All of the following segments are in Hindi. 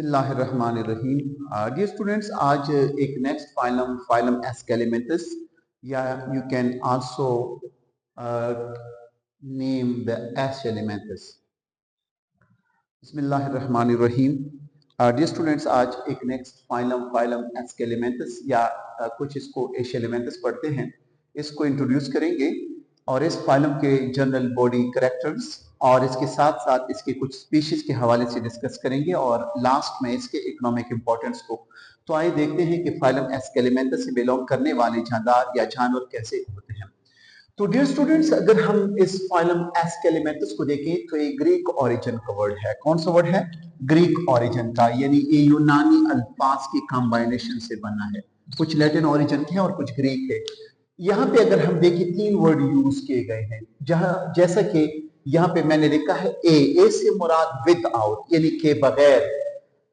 बिस्मिल्लाहिर्रहमानिर्रहीम। डियर स्टूडेंट्स, आज एक नेक्स्ट फाइलम फाइलम एस्केलेमेंटस या you can also name the aschelminthes. बिस्मिल्लाहिर्रहमानिर्रहीम। डियर स्टूडेंट्स, आज एक नेक्स्ट फाइलम फाइलम एस्केलेमेंटस या कुछ इसको एशेलेमेंटस पढ़ते हैं, इसको इंट्रोड्यूस करेंगे और इस फाइलम के जनरल बॉडी करेक्टर्स और इसके साथ साथ इसके कुछ स्पीशीज के हवाले से डिस्कस करेंगे और लास्ट में इसके इकोनॉमिक इंपॉर्टेंस को। तो आइए देखते हैं कि फाइलम एस्केलेमेंटस से बिलोंग करने वाले जानदार या जानवर कैसे होते हैं। तो डियर स्टूडेंट्स, अगर हम इस फाइलम एस्केलेमेंटस को देखें तो ये ग्रीक ओरिजिन का वर्ड है। कौन सा वर्ड है? ग्रीक ओरिजिन का, यानी ये यूनानी अल्फाज की कॉम्बिनेशन से बना है। कुछ लैटिन ओरिजिन के हैं और कुछ ग्रीक है। यहाँ पे अगर हम देखें तीन वर्ड यूज किए गए हैं, जहां जैसा कि यहाँ पे मैंने लिखा है ए से मुराद विद आउट यानी के बगैर,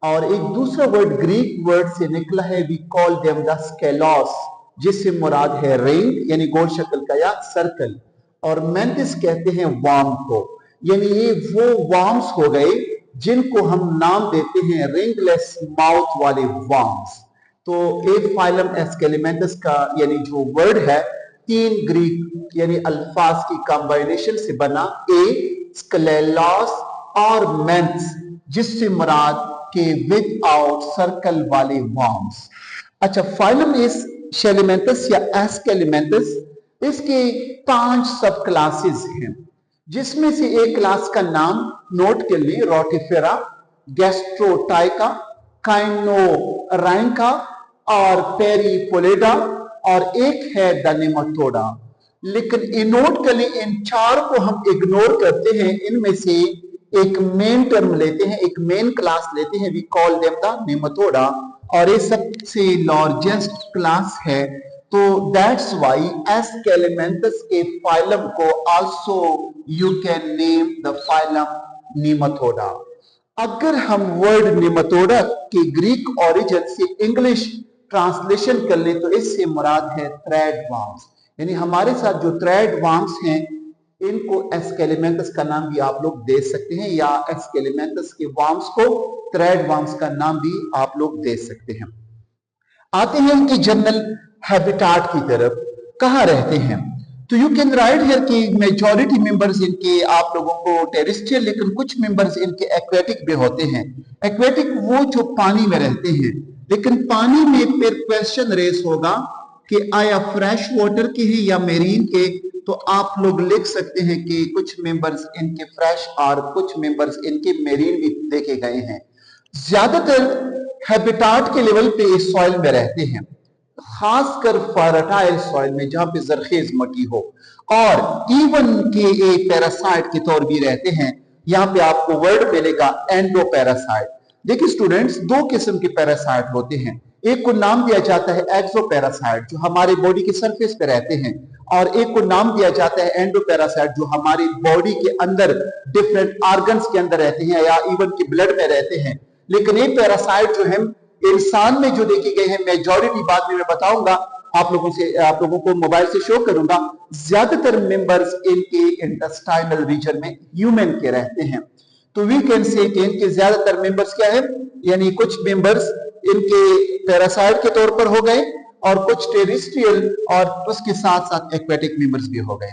और एक दूसरा वर्ड ग्रीक वर्ड से निकला है वी कॉल देम द स्केलॉस, जिससे मुराद है रिंग यानी गोल शक्ल का या सर्कल, और मेंटिस कहते हैं वार्म को, यानी ये वो वार्म्स हो गए जिनको हम नाम देते हैं रिंगलेस माउथ वाले वार्म्स। तो ए फाइलम एस्केलेमेंटस का यानी जो वर्ड है तीन ग्रीक यानी अल्फाज की कॉम्बिनेशन से बना, ए स्केलेलॉस और मेंस, जिससे मुराद के विद आउट सर्कल वाले वार्म्स। अच्छा, फाइलम इस शेलिमेंटस या एस्केलेमेंटस, इसके 5 सब क्लासेस हैं, जिसमें से एक क्लास का नाम नोट कर लिए, रोटिफेरा, गैस्ट्रोटाइका, काइनोरैंका और पेरीपोलेडा, और एक है द नेमाटोडा। लेकिन इन नोट कर लिए, इन 4 को हम इग्नोर करते हैं, इनमें से एक मेन टर्म लेते हैं, एक मेन क्लास लेते हैं, we call them the nematoda, और ये सबसे लार्जेस्ट क्लास है। तो दैट्स व्हाई एस्केलेमेंटस के फाइलम को also you can name the phylum Nematoda. अगर हम वर्ड नेमाटोडा के ग्रीक ओरिजिन से इंग्लिश ट्रांसलेशन कर ले तो इससे मुराद है थ्रेड वार्म्स, यानी हमारे साथ जो थ्रेड वार्म्स हैं इनको एस्केलेमेंटस का नाम भी आप लोग दे सकते हैं, या एस्केलेमेंटस के वार्म्स को थ्रेड वार्म्स का नाम भी आप लोग दे सकते हैं। आते हैं इनके जनरल हैबिटाट की तरफ, कहां रहते हैं। तो यू कैन राइट हियर कि मेजॉरिटी मेंबर्स इनके आप लोगों को टेरेस्ट्रियल, लेकिन कुछ मेंबर्स इनके एक्वेटिक भी होते हैं। एक्वेटिक वो जो पानी में रहते हैं, लेकिन पानी में फिर क्वेश्चन रेस होगा कि आया फ्रेश वाटर के हैं या मेरीन के। तो आप लोग लिख सकते हैं कि कुछ मेंबर्स इनके फ्रेश और कुछ मेंबर्स इनके मेरीन भी देखे गए हैं। ज्यादातर हैबिटाट के लेवल पे इस सॉइल में रहते हैं, खासकर फर्टाइल सॉइल में जहां पे जरखेज मट्टी हो, और इवन के एक पैरासाइट के तौर भी रहते हैं। यहां पे आपको वर्ड मिलेगा एंडोपैरासाइट। देखिए स्टूडेंट्स, 2 किस्म के पैरासाइट होते हैं। एक को नाम दिया जाता है एक्सोपैरासाइट, जो हमारे बॉडी के सरफेस पे रहते हैं, और एक को नाम दिया जाता है एंडोपैरासाइट, जो हमारी बॉडी के अंदर डिफरेंट ऑर्गन्स के अंदर रहते हैं या इवन की ब्लड में रहते हैं। लेकिन ये पैरासाइट जो है इंसान में जो देखे गए हैं, मेजॉरिटी बाद में मैं बताऊंगा, आप लोगों को मोबाइल से शो करूंगा। ज्यादातर मेंबर्स इनके इंटेस्टाइनल रीजन में ह्यूमन के रहते हैं। तो वी कैन से कि इनके ज्यादातर मेंबर्स क्या है, यानी कुछ मेंबर्स इनके पैरासाइट के तौर पर हो गए और कुछ टेरेस्ट्रियल और उसके साथ साथ एक्वेटिक मेंबर्स भी हो गए।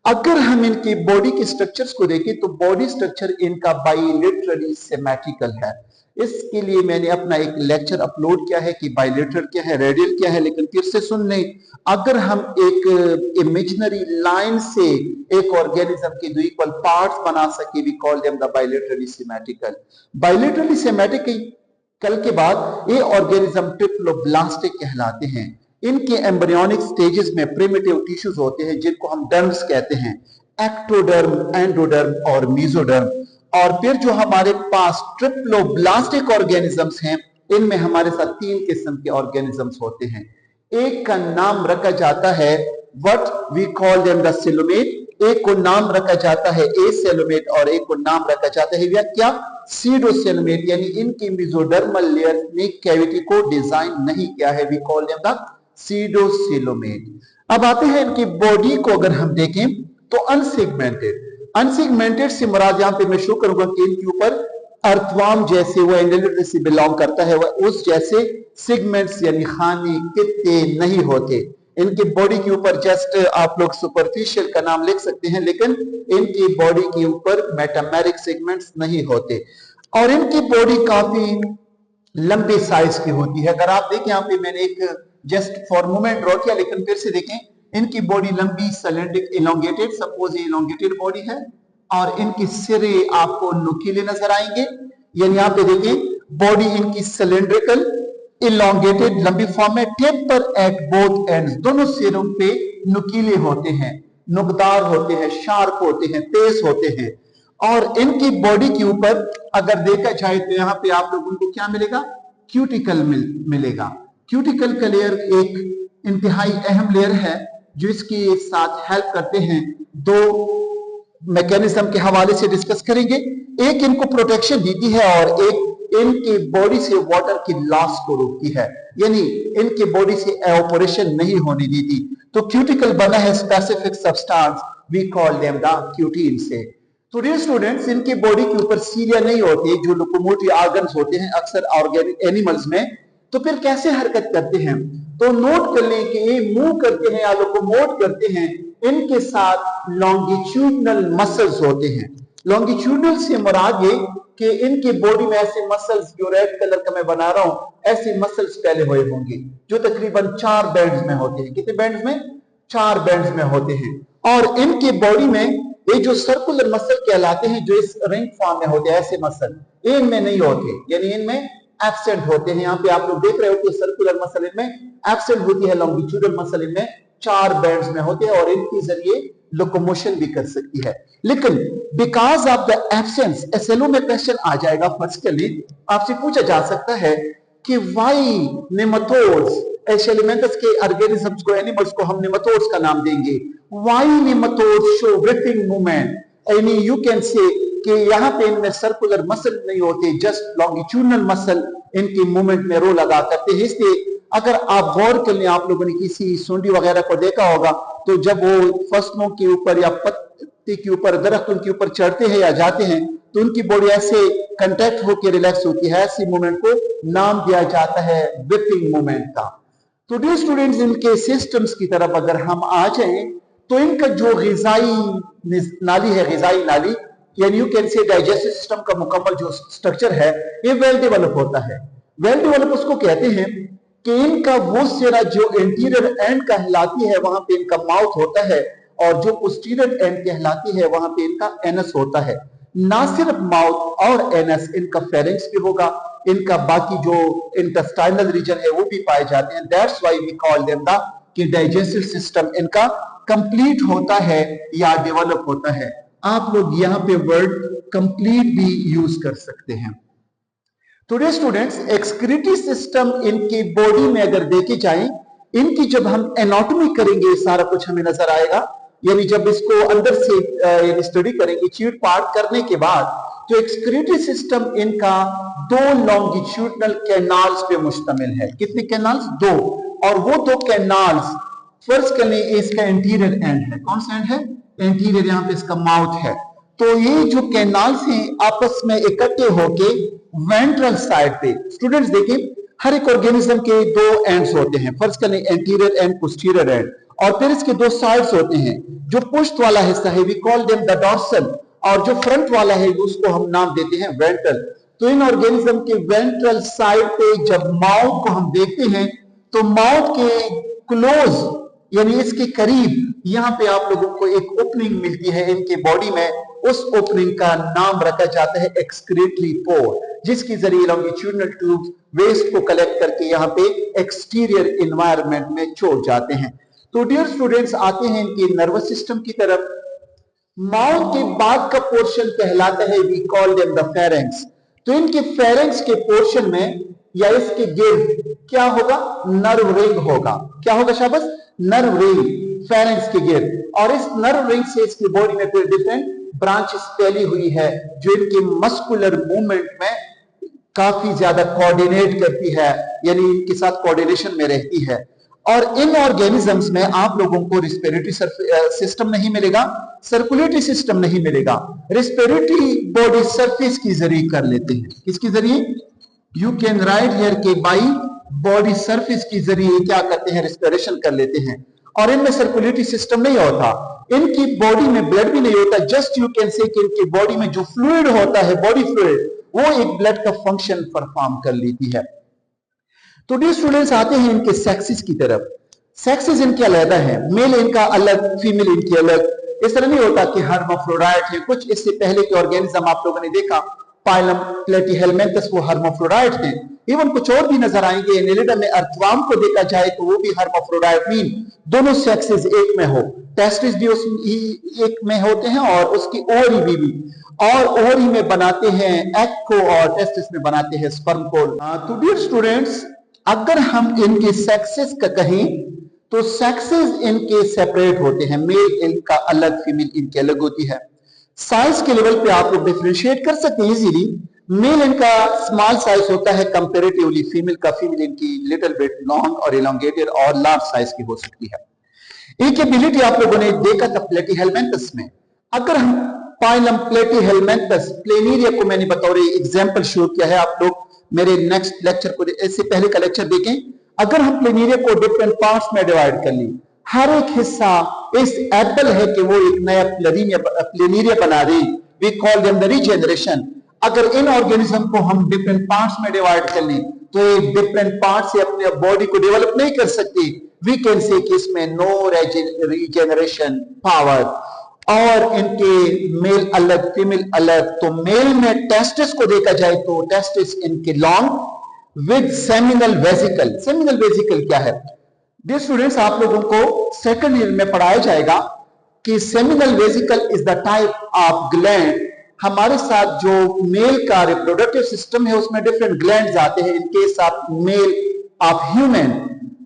अगर हम इनकी बॉडी के स्ट्रक्चर्स को देखें तो बॉडी स्ट्रक्चर इनका बाइलेटरली सिमेट्रिकल है। इसके लिए मैंने अपना एक लेक्चर अपलोड किया है कि बाइलेटरल क्या है, रेडियल क्या है, लेकिन फिर से सुन लें। अगर हम एक इमेजिनरी लाइन से एक ऑर्गेनिज्म के 2 इक्वल पार्ट्स बना सके, we call them the bilaterally symmetrical. Bilaterally symmetrical के बाद ये ऑर्गेनिज्म ट्रिप्लोब्लास्टिक कहलाते हैं। इनके एम्ब्रियोनिक स्टेजेस में प्रिमिटिव टिश्यूज होते हैं जिनको हम डर्म्स कहते हैं, एक्टोडर्म, एंडोडर्म और मेसोडर्म। और फिर जो हमारे पास ट्रिप्लोब्लास्टिक ऑर्गेनिजम्स हैं, इनमें हमारे साथ 3 किस्म के ऑर्गेनिजम्स होते हैं। एक का नाम रखा जाता है what we call them the coelomate, एक को नाम रखा जाता है एसेलोमेट, और एक को नाम रखा जाता है क्या, सीडोसेलोमेट। यानी इनकी मेसोडर्मल लेयर ने कैविटी को डिजाइन नहीं किया है, वी कॉल देम द सीडोसेलोमेट। अब आते हैं इनकी बॉडी को अगर हम देखें तो अनसेगमेंटेड। अनसेगमेंटेड से मुराद यहां पे मैं शो करूंगा कि इनके ऊपर अर्थवार्म जैसे वो एंगुलर से बिलोंग करता है, वह उस जैसे सेगमेंट्स यानी खाने कितने नहीं होते। इनकी बॉडी के ऊपर जस्ट आप लोग सुपरफिशियल का नाम लिख सकते हैं, लेकिन इनकी बॉडी के ऊपर मेटामेरिक सेगमेंट्स नहीं होते और इनकी बॉडी काफी लंबे साइज की होती है। अगर आप देखें यहाँ पे मैंने एक जस्ट फॉर मोमेंट ड्रॉ किया, लेकिन फिर से देखें इनकी बॉडी लंबी सिलेंड्रिक इलोंगेटेड, सपोज ये इलोंगेटेड बॉडी है और इनकी सिरे आपको नुकीले नजर आएंगे। यानी यहाँ पे देखें बॉडी इनकी सिलेंड्रिकल इलोंगेटेड लंबी फॉर्म में, टेपर एट बोथ एंड्स, दोनों सिरों पे नुकीले होते हैं, नुकदार होते हैं, शार्प होते हैं, तेज होते हैं। और इनकी बॉडी के ऊपर अगर देखा जाए तो यहाँ पे आप लोगों को क्या मिलेगा, क्यूटिकल मिलेगा। क्यूटिकल का लेयर एक इंतहाई अहम लेयर है जो इसके साथ हेल्प करते हैं। दो मैकेनिज्म के हवाले से डिस्कस करेंगे, एक इनको प्रोटेक्शन देती है और एक इनकी बॉडी से वाटर की लॉस को रोकती है, यानी इनकी बॉडी से एवापोरेशन नहीं होने देती। तो क्यूटिकल बना है specific substance, we call them the cutin से। तो डियर स्टूडेंट्स, इनकी बॉडी के ऊपर सीलिया नहीं होती जो लोकोमोटिव ऑर्गन्स होते हैं अक्सर ऑर्गेनिक एनिमल्स में। तो फिर कैसे हरकत करते हैं, तो नोट कर लें कि ये मूव करते हैं या लोकोमोट करते हैं, इनके साथ लॉन्गिट्यूडनल मसल्स होते हैं। लॉन्गिट्यूडनल से मुराद ये कि इनकी बॉडी में ऐसे मसल्स, जो रेड कलर का मैं बना रहा हूं, ऐसे मसल्स पहले हुए होंगे जो तकरीबन 4 बैंड्स में होते हैं। कितने बैंड्स में? 4 बैंड्स में होते हैं। और इनकी बॉडी में ये जो सर्कुलर मसल कहलाते हैं, जो इस रिंग फॉर्म में होते हैं, ऐसे मसल इनमें नहीं होते, यानी इनमें एब्सेंट होते हैं। यहाँ पे आप लोग देख रहे हो कि सर्कुलर मसल इनमें एब्सेंट होती है, लॉन्गिट्यूडल मसल इनमें 4 बैंड्स में होते हैं और इनके जरिए लोकोमोशन भी कर सकती है। लेकिन because of the absence, SLO में क्वेश्चन आ जाएगा, फर्स्ट के लिए आपसे पूछा जा सकता है कि व्हाई नेमाटोड्स, एशेलिमेंटस के ऑर्गेनिजम्स को, एनिमल्स को हम नेमाटोड्स का नाम देंगे। व्हाई नेमाटोड्स शो व्रिपिंग मूवमेंट, यानी यू कैन से कि यहाँ पे इनमें सर्कुलर मसल नहीं होते, जस्ट लॉन्गिट्यूडनल मसल इनकी मूवमेंट में रोल अदा करते हैं। इसलिए अगर आप गौर कर लें, आप लोगों ने किसी सूंडी वगैरह को देखा होगा, तो जब वो फसलों के ऊपर या पत्ती के ऊपर, दरख्तों के ऊपर चढ़ते हैं या जाते हैं, तो उनकी बॉडी ऐसे कंटैक्ट होकर रिलैक्स होती है। ऐसी मूवमेंट को नाम दिया जाता है व्रिपिंग मूवमेंट का। तो डियर स्टूडेंट्स, इनके सिस्टम्स की तरफ अगर हम आ जाएं, तो इनका जो ग़िज़ाई नाली है, ग़िज़ाई नाली यानी you can say digestive system का मुकम्मल जो स्ट्रक्चर है, ये वेल डेवलप होता है। वेल डेवलप उसको कहते हैं कि इनका वो सिरा जो इंटीरियर एंड कहलाती है, वहां पे इनका माउथ होता है, और जो पोस्टीरियर एंड कहलाती है, वहां पे इनका एनस होता है। ना सिर्फ माउथ और एनस, इनका फेरिंक्स भी होगा, इनका बाकी जो इंटेस्टाइनल रीजन है वो भी पाए जाते हैं। That's why we call them the कि डाइजेस्टिव सिस्टम इनका कंप्लीट होता है या डेवलप होता है। आप लोग यहाँ पे वर्ड कंप्लीट भी यूज कर सकते हैं। तो डियर स्टूडेंट्स, एक्सक्रीटरी सिस्टम इनकी बॉडी में अगर देखे जाए, इनकी जब हम एनाटॉमी करेंगे सारा कुछ हमें नजर आएगा। यानी जब इसको अंदर से स्टडी करेंगे, चीट पार्ट करने के बाद, तो एक्सक्रीटरी सिस्टम इनका 2 लॉन्गिट्यूडनल कैनाल्स पे मुश्तमिल है। कितने कैनाल्स? 2। और वो 2 कैनाल्स, फर्स्ट के लिए इसका इंटीरियर एंड है। कौन सा एंड है? इंटीरियर, यहाँ पे इसका माउथ है। तो ये जो कैनाल्स हैं आपस में इकट्ठे होके वेंट्रल साइड पे, स्टूडेंट्स देखिए, हर एक ऑर्गेनिज्म के 2 एंड्स होते हैं, फर्स्ट के लिए एंटीरियर एंड पोस्टीरियर एंड, और फिर इसके 2 साइड्स होते हैं। जो पुश्त वाला हिस्सा है we call them the dorsal, और जो फ्रंट वाला है उसको हम नाम देते हैं वेंट्रल। तो इन ऑर्गेनिज्म के वेंट्रल साइड पे जब माउथ को हम देखते हैं, तो माउथ के क्लोज यानी इसके करीब यहाँ पे आप लोगों को एक ओपनिंग मिलती है इनके बॉडी में। उस ओपनिंग का नाम रखा जाता है एक्सक्रीटरी पोर, जिसके जरिए लॉन्गिट्यूडनल ट्यूब वेस्ट को कलेक्ट करके यहाँ पे एक्सटीरियर एनवायरनमेंट में छोड़ जाते हैं। तो डियर स्टूडेंट्स, आते हैं इनके नर्वस सिस्टम की तरफ। माउथ के बाद का पोर्शन कहलाता है we call them the pharynx. तो इनके फेरेंक्स के पोर्शन में या इसके गिर्द क्या होगा? नर्व रिंग होगा। क्या होगा शाबाश? नर्व रिंग, फेरेंक्स के गिर्द। और इस नर्व रिंग से इसकी बॉडी में फिर डिफरेंट ब्रांचेस फैली हुई है, जो इनके मस्कुलर मूवमेंट में काफी ज्यादा कोऑर्डिनेट करती है, यानी इनके साथ कोऑर्डिनेशन में रहती है। और इन ऑर्गेनिजम्स में आप लोगों को रिस्पिरेटरी सिस्टम नहीं मिलेगा, सर्कुलेटरी सिस्टम नहीं मिलेगा, रिस्पिरेटरी बॉडी सरफेस की जरिए कर लेते हैं। किसके जरिए? यू कैन राइट हियर के बाई बॉडी सरफेस की जरिए क्या करते हैं? रिस्पिरेशन कर लेते हैं। और इनमें सर्कुलेटरी सिस्टम नहीं होता, इनकी बॉडी में ब्लड भी नहीं होता, जस्ट यू कैन से कि इनकी बॉडी में जो फ्लूइड होता है, बॉडी फ्लूइड, वो एक ब्लड का फंक्शन परफॉर्म कर लेती है। तो डियर स्टूडेंट्स, आते हैं इनके सेक्सेस की तरफ। सेक्सेस इनके अलग है, मेल इनका अलग, फीमेल इनकी अलग। इस तरह नहीं होता कि हर्माफ्रोडाइट है कुछ। इससे पहले के ऑर्गेनिज्म आप लोगों ने देखा, पाइलम प्लेटीहेलमिन्थस, वो हर्माफ्रोडाइट हैं। इवन कुछ और भी नजर आएंगे। एनेलिडा में अर्थवर्म को देखा जाए तो वो भी हर्माफ्रोडाइट, मीन दोनों सेक्सेस एक में हो। टेस्टिस भी एक में होते हैं और उसकी ओवरी भी और ओवरी में बनाते हैं एग को और टेस्टिस में बनाते हैं स्पर्म को। तो डियर स्टूडेंट्स, अगर हम इनके सेक्सेस का कहें तो सेक्सेस इनके सेपरेट होते हैं, मेल इनका अलग, फीमेल इनकी अलग होती है। साइज के लेवल पे आप लोग डिफरेंशिएट कर सकते हैं इजीली। मेल इनका स्मॉल साइज होता है कंपैरेटिवली फीमेल का, फीमेल इनकी लिटिल बिट लॉन्ग और इलोंगेटेड और लार्ज साइज की हो सकती है। एक एबिलिटी आप लोगों ने देखा था प्लेटीहेलमिन्थस में। अगर हम पाइलम प्लेटीहेलमिन्थस प्लेनेरिया को मैंने बतौर एग्जांपल शो किया है, आप लोग मेरे नेक्स्ट लेक्चर को, इससे पहले का लेक्चर देखें। अगर हम प्लेनेरिया को डिफरेंट पार्ट्स में डिवाइड कर ली, हर एक हिस्सा इस एप्पल है कि वो एक नया प्लेनेरिया बना दे, we call them the regeneration. अगर इन ऑर्गेनिज्म को हम डिफरेंट पार्ट्स में डिवाइड कर लें तो ये डिफरेंट पार्ट से अपने बॉडी को डेवलप नहीं कर सकती। वी कैन से कि इसमें नो रीजनरेशन पावर। और इनके मेल अलग, फीमेल अलग। तो मेल में टेस्टिस को देखा जाए तो टेस्टिस इनके long with seminal vesicle. Seminal vesicle क्या है? डियर स्टूडेंट्स, आप लोगों को सेकंड ईयर में पढ़ाया जाएगा कि seminal vesicle is the type of gland. हमारे साथ जो मेल का रिप्रोडक्टिव सिस्टम है उसमें डिफरेंट ग्लैंड्स आते हैं। इनके साथ मेल ऑफ ह्यूमन,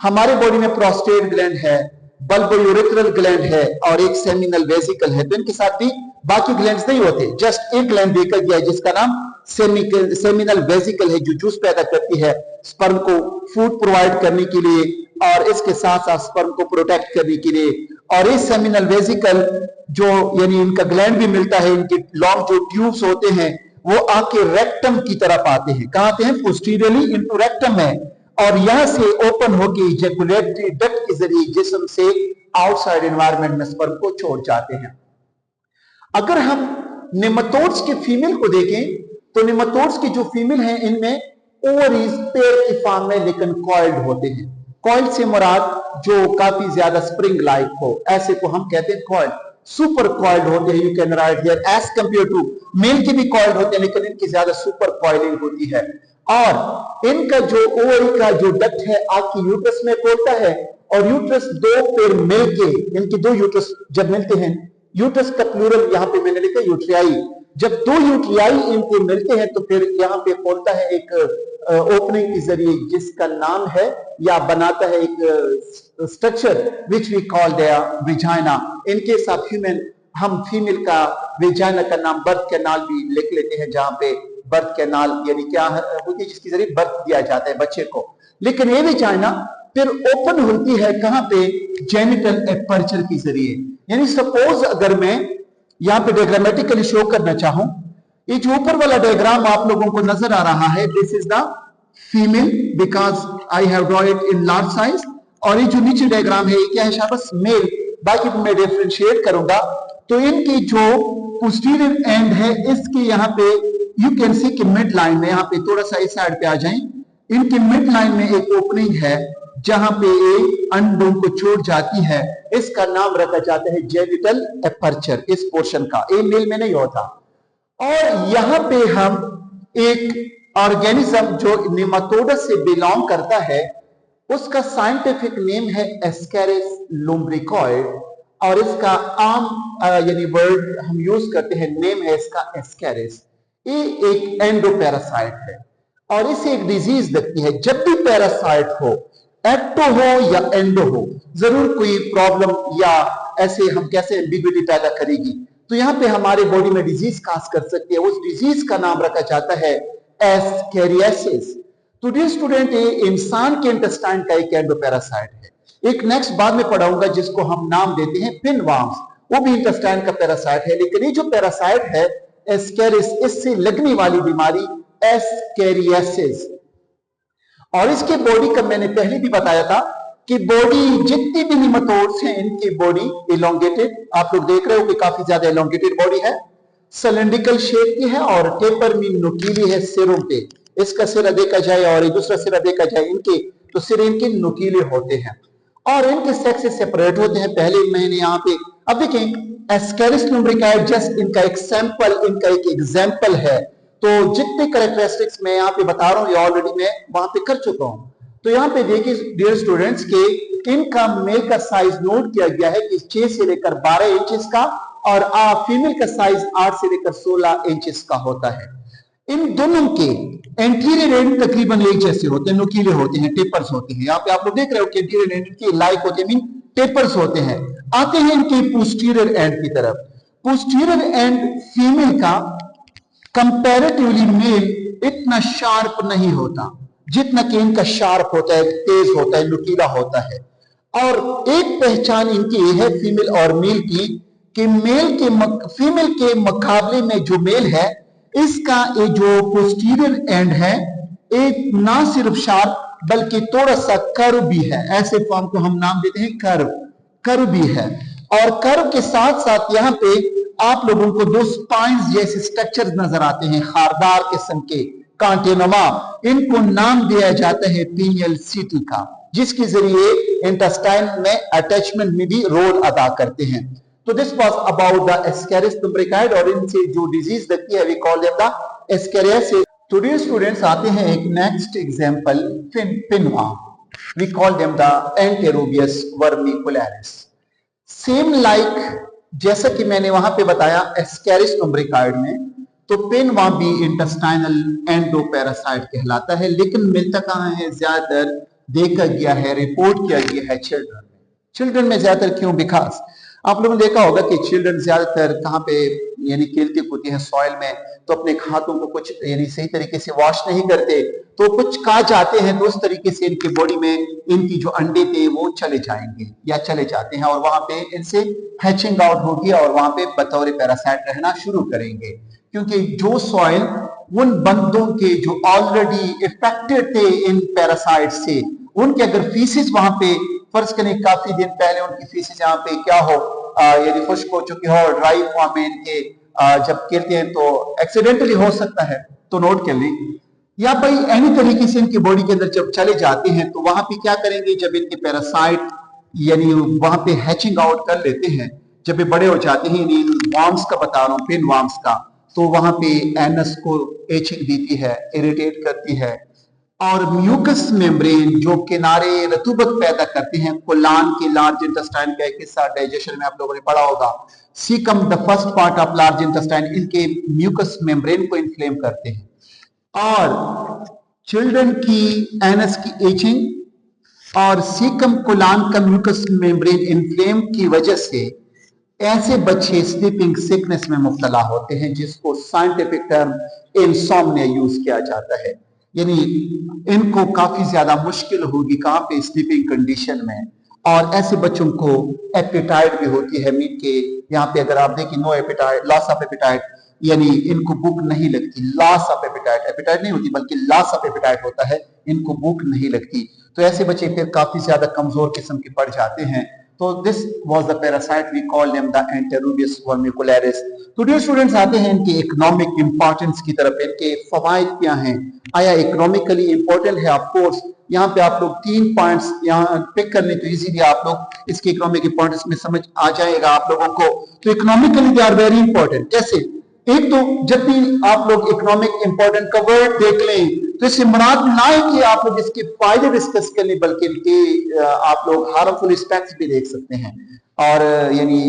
हमारे बॉडी में प्रोस्टेट ग्लैंड है, बल्बोयूरेथ्रल ग्लैंड है और एक सेमिनल वेसिकल है। तो इनके साथ भी बाकी ग्लैंड्स नहीं होते, जस्ट एक ग्लैंड देखा गया है जिसका नाम सेमिनल वेसिकल है, जो जूस पैदा करती है स्पर्म को फूड प्रोवाइड करने के लिए और इसके साथ साथ स्पर्म को प्रोटेक्ट करने के लिए। और इस सेमिनल वेसिकल जो यानी इनका ग्लैंड भी मिलता है, इनके लॉन्ग जो ट्यूब्स होते हैं वो आके रेक्टम की तरफ आते हैं। कहां आते हैं? पोस्टीरियरली इनटू रेक्टम में, और यहां से ओपन होके इजैकुलेटरी डक्ट के जरिए जिस्म से आउटसाइड एनवायरनमेंट में स्पर्म को छोड़ जाते हैं। अगर हम नेमाटोड्स के फीमेल को देखें तो नेमाटोड्स की जो फीमेल है इनमें ओवरीज पेयर की फॉर्म में लेकिन कॉइल्ड होते हैं। कॉइल्ड से मुराद जो काफी ज्यादा स्प्रिंग लाइक हो, ऐसे को हम कहते हैं कॉइल्ड। सुपर कॉइल्ड होते हैं, you can write here as compare to male के भी कॉइल्ड होते हैं लेकिन इनकी ज्यादा सुपर कॉइलिंग होती है। और इनका जो ओवरी का जो डक्ट है आपकी यूट्रस में खोलता है और यूट्रस दो पेयर मिलके, इनके दो यूट्रस जब मिलते हैं, यूट्रस का प्लूरल यहां पे मैंने लिखा यूट्रियाई, जब दो यूट्रियाई इनके मिलते हैं तो फिर यहां पे खोलता है एक ओपनिंग के जरिए जिसका नाम है या बनाता है एक structure which we call their vagina. इनके साथ ह्यूमन हम फीमेल का विजाइना का नाम बर्थ कैनाल भी लिख लेते हैं, जहां पे बर्थ कैनाल यानी क्या होती है जिसके जरिए बर्थ दिया जाता है बच्चे को। लेकिन ये विजाइना फिर ओपन होती है कहां पे? जेनिटल एपर्चर के जरिए। यानी सपोज अगर मैं यहां पे डायग्रामेटिकली शो करना चाहूं, ये जो ऊपर वाला डायग्राम आप लोगों को नजर आ रहा है, this is the female because I have draw it in large size. और ये जो नीचे डायग्राम है ये क्या है? शाबाश, मेल। बाकी मैं डिफरेंशिएट करूंगा तो इनकी जो पोस्टीरियर एंड है इसके यहाँ पे यू कैन सी कि मिड लाइन में, यहाँ पे थोड़ा सा इस साइड पे आ जाएं, इनकी मिड लाइन में एक ओपनिंग है जहां पे एक अंडों को छोड़ जाती है। इसका नाम रखा जाता है जेनिटल एपर्चर, इस पोर्शन का। ए मेल में नहीं होता। और यहां पे हम एक ऑर्गेनिज्म जो नेमाटोडस से बिलोंग करता है उसका साइंटिफिक नेम है एस्केरिस लुम्ब्रिकॉइड और इसका आम यानी वर्ड हम यूज करते हैं, नेम है इसका एस्केरिस। ये एक एंडोपैरासाइट है और इसे एक डिजीज लगती है। जब भी पैरासाइट हो, एक्टो हो या एंडो हो, जरूर कोई प्रॉब्लम या ऐसे हम कैसे एम्बिग्युइटी पैदा करेगी। तो यहां पे हमारे बॉडी में डिजीज काज कर सकती है। उस डिजीज का नाम रखा जाता है एस्केरियासिस। तो डियर स्टूडेंट, ये इंसान के इंटेस्टाइन का एक एंडोपैरासाइट है। एक नेक्स्ट बाद में पढ़ाऊंगा जिसको हम नाम देते हैं पिनवर्म्स, वो भी इंटेस्टाइन का पैरासाइट है। लेकिन ये जो पैरासाइट है एस्केरिस, इससे लगने वाली बीमारी एस्केरियासिस, और इसके बॉडी का मैंने पहले भी बताया था कि बॉडी जितनी भी निमेटोड्स हैं इनकी बॉडी इलोंगेटेड, आप लोग देख रहे हो कि काफी ज्यादा इलोंगेटेड बॉडी है, सिलेंड्रिकल शेप की है और टेपर में नुकीली है सिरों पे। इसका सिरा देखा जाए और दूसरा सिरा देखा जाए इनके, तो सिरे इनके नुकीले होते हैं और इनके सेक्स से सेपरेट होते हैं। पहले मैंने यहाँ पे अब देखें एस्केरिस लुम्ब्रिकाइड जस्ट इनका एक सैंपल, इनका एक एग्जाम्पल है। तो जितने कैरेक्टरिस्टिक्स मैं यहाँ पे बता रहा हूँ ये ऑलरेडी मैं वहां पे कर चुका हूँ। तो यहाँ पे देखिए डियर स्टूडेंट्स के इनका मेल का साइज नोट किया गया है कि 6 से लेकर 12 इंचेस का और फीमेल का साइज 8 से लेकर 16 इंचेस का होता है। इन दोनों के एंटीरियर एंड तकरीबन एक जैसे होते हैं, नुकीले होते हैं, टेपर्स होते हैं। यहाँ पे आप लोग देख रहे हो कि एंटीरियर एंड के लाइक होते हैं, मीन टेपर्स होते हैं। आते हैं इनके पोस्टीरियर एंड की तरफ। पोस्टीरियर एंड फीमेल का कंपैरेटिवली मेल इतना शार्प नहीं होता जितना कि इनका शार्प होता है, तेज होता है, नुकीला होता है। और एक पहचान इनकी ये है फीमेल और मेल की कि फीमेल के मुकाबले में जो मेल है इसका ये जो पोस्टीरियर एंड है एक ना सिर्फ शार्प बल्कि थोड़ा सा कर्व भी है। ऐसे फॉर्म को हम नाम देते हैं कर्व भी है। और कर्व के साथ साथ यहाँ पे आप लोगों को 2 स्पाइंस जैसे स्ट्रक्चर नजर आते हैं, खारदार किस्म के कांटेनुमा। इनको नाम दिया जाता है पीनियल सिटी का, जिसके जरिए इंटेस्टाइन में अटैचमेंट में भी रोल अदा करते हैं। तो this was about the ascaris lumbricoides और इनसे जो डिजीज लगती है we call them the ascariasis. तो डियर स्टूडेंट्स आते हैं एक next example pinworm, we call them the enterobius vermicularis. Same like जैसा कि मैंने वहां पे बताया एस्केरिस लुम्ब्रिकाइड में, तो पिनवर्म भी इंटेस्टाइनल एंडोपैरासाइट कहलाता है। लेकिन मिलता कहां है, ज्यादातर देखा गया है, रिपोर्ट किया गया है चिल्ड्रन में ज्यादातर। क्यों? बिकॉज आप लोगों ने देखा होगा कि चिल्ड्रन ज्यादातर कहाँ पे यानी खेलते कूदते हैं सॉइल में, तो अपने हाथों को कुछ यानी सही तरीके से वॉश नहीं करते, तो कुछ खा जाते हैं, तो उस तरीके से इनकी बॉडी में इनकी जो अंडे थे वो चले जाएंगे या चले जाते हैं और वहां पे इनसे हैचिंग आउट होगी और वहां पे बतौर पैरासाइट रहना शुरू करेंगे। क्योंकि जो सॉइल उन बंदों के जो ऑलरेडी इफेक्टेड थे इन पैरासाइट से, उनके अगर फीसिस वहां पे फर्ज करें काफी दिन पहले उनकी फीसिस यहाँ पे क्या हो यदि खुश्क हो चुकी हो, ड्राई फॉर्म में इनके जब गिरते हैं तो एक्सीडेंटली हो सकता है, तो नोट कर लें। या भाई एनी तरीके से इनकी बॉडी के अंदर जब चले जाते हैं तो वहां पे क्या करेंगे, जब इनके पैरासाइट यानी वहां पे हैचिंग आउट कर लेते हैं, जब ये बड़े हो जाते हैं, वर्म्स का बता रहा हूँ, पिनवर्म्स का, तो वहां पे एनस को एचिंग देती है, इरिटेट करती है। और म्यूकस मेम्ब्रेन जो किनारे रतूबत पैदा करते हैं, कोलान के लार्ज इंटेस्टाइन का एक हिस्सा डाइजेशन में आप लोगों ने पढ़ा होगा, caecum the first part of large intestine, इनके म्यूकस मेम्ब्रेन को इन्फ्लेम करते हैं। और चिल्ड्रन की एनस की एचिंग और सीकम कोलान का म्यूकस मेम्ब्रेन इन्फ्लेम की वजह से ऐसे बच्चे स्लीपिंग सिकनेस में मुब्तला होते हैं, जिसको साइंटिफिक टर्म इंसोम्निया यूज किया जाता है। यानी इनको काफी ज्यादा मुश्किल होगी कहां पे, स्लीपिंग कंडीशन में। और ऐसे बच्चों को एपेटाइट भी होती है मीट के, यहाँ पे अगर आप देखें no appetite, loss of appetite, यानी इनको भूख नहीं लगती, लॉस ऑफ एपेटाइट, एपेटाइट नहीं होती बल्कि लॉस ऑफ एपेटाइट होता है, इनको भूख नहीं लगती। तो ऐसे बच्चे फिर काफी ज्यादा कमजोर किस्म के पड़ जाते हैं। तो this was the parasite we call them the enterobius vermicularis. तो डियर स्टूडेंट्स आते हैं इनके इकोनॉमिक इंपॉर्टेंस की तरफ, इनके फवाइद क्या हैं, आया इकोनॉमिकली इंपॉर्टेंट है। ऑफ कोर्स यहाँ पे आप लोग 3 पॉइंट्स यहाँ पिक करने तो इजीली आप लोग इसके इकोनॉमिक इंपॉर्टेंस में समझ आ जाएगा आप लोगों को। तो economically they are very important. कैसे? एक तो जब भी आप लोग इकोनॉमिक इंपॉर्टेंट का वर्ड देख लें तो इससे मुराद ना है कि आप लोग इसके फायदे डिस्कस कर लें, बल्कि इनके आप लोग हार्मफुल एस्पेक्ट्स भी देख सकते हैं और यानी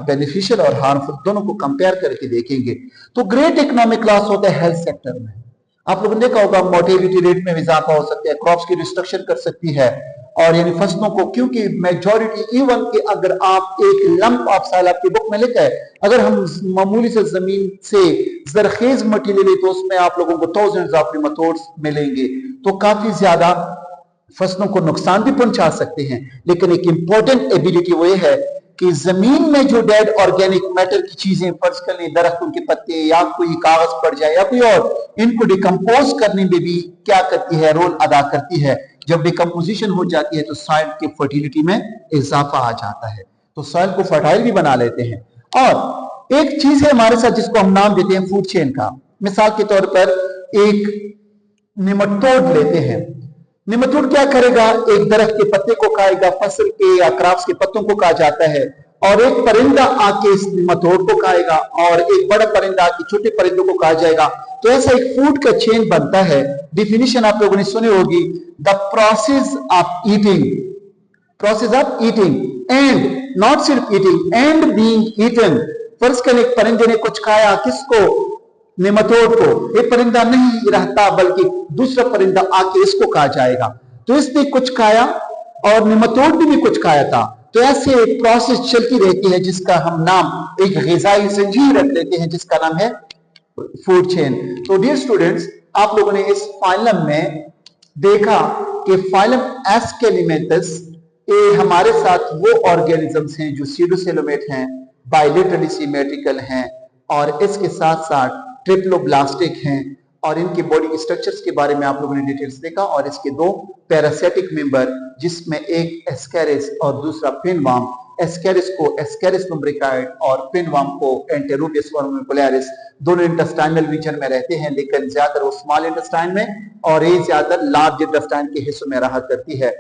बेनिफिशियल और हार्मफुल दोनों को कंपेयर करके देखेंगे। तो ग्रेट इकोनॉमिक लॉस होता है हेल्थ सेक्टर में। आप लोगों ने देखा होगा मोर्टेलिटी रेट में इजाफा हो सकता है, क्रॉप्स की डिस्ट्रक्शन कर सकती है, और यानी फसलों को, क्योंकि मेजॉरिटी इवन के अगर आप एक लंप ऑफ साइल आपकी बुक में लिखा है, अगर हम मामूली से जमीन से जरखेज मट्टी ले लें तो उसमें आप लोगों को थाउजेंड्स ऑफ नेमाटोड्स मिलेंगे। तो काफी ज्यादा फसलों को नुकसान भी पहुंचा सकते हैं। लेकिन एक इंपॉर्टेंट एबिलिटी वो है कि जमीन में जो डेड ऑर्गेनिक मैटर की चीजें, फर्ज कर लें दरख्तों के पत्ते या कोई कागज पड़ जाए या कोई और, इनको डिकम्पोज करने में भी क्या करती है, रोल अदा करती है। जब डिकम्पोजिशन हो जाती है तो सॉइल की फर्टिलिटी में इजाफा आ जाता है, तो सॉइल को फर्टाइल भी बना लेते हैं। और एक चीज है हमारे साथ जिसको हम नाम देते हैं फूड चेन का। मिसाल के तौर पर एक निमटोड लेते हैं। निमटोड क्या करेगा, एक दरख्त के पत्ते को खाएगा, फसल के या क्रॉप्स के पत्तों को खा जाता है, और एक परिंदा आके इस निमटोड को खाएगा, और एक बड़ा परिंदा आके छोटे परिंदों को खा जाएगा। तो ऐसा एक फूड का चेन बनता है। डिफिनीशन आप लोगों ने सुनी होगी, the process of eating, process of eating and, not सिर्फ ईटिंग, एंड बीइंग ईटन। फर्ज करें एक परिंदे ने कुछ खाया, किसको, नेमाटोड को। एक परिंदा नहीं रहता बल्कि दूसरा परिंदा आके इसको खा जाएगा। तो इसने कुछ खाया और नेमाटोड ने भी कुछ खाया था। तो ऐसे एक प्रोसेस चलती रहती है जिसका हम नाम एक ग़िज़ाई ज़ंजीर रख लेते हैं जिसका नाम है फूड चेन। तो डियर स्टूडेंट्स, आप लोगों ने इस फाइलम में देखा कि फाइलम एस्केलिमेंथस ये हमारे साथ वो ऑर्गेनिजम्स हैं जो सीडोसेलोमेट हैं, बायलेटरली सिमेट्रिकल हैं, और इसके साथ साथ ट्रिप्लोब्लास्टिक हैं, और इनके बॉडी स्ट्रक्चर्स के बारे में आप लोगों ने डिटेल्स देखा। और इसके दो पैरासिटिक मेंबर, जिसमें एक एस्केरिस और दूसरा पिनवर्म। एस्केरिस को एस्केरिस लुम्ब्रिकाइड और पिनवर्म को एंटेरोडियस वर्मिकुलरिस, दोनों इंटेस्टाइनल रीजन में रहते हैं, लेकिन ज्यादातर वो स्मॉल इंटेस्टाइन में और ये ज्यादातर लार्ज इंटेस्टाइन के हिस्सों में रहा करती है।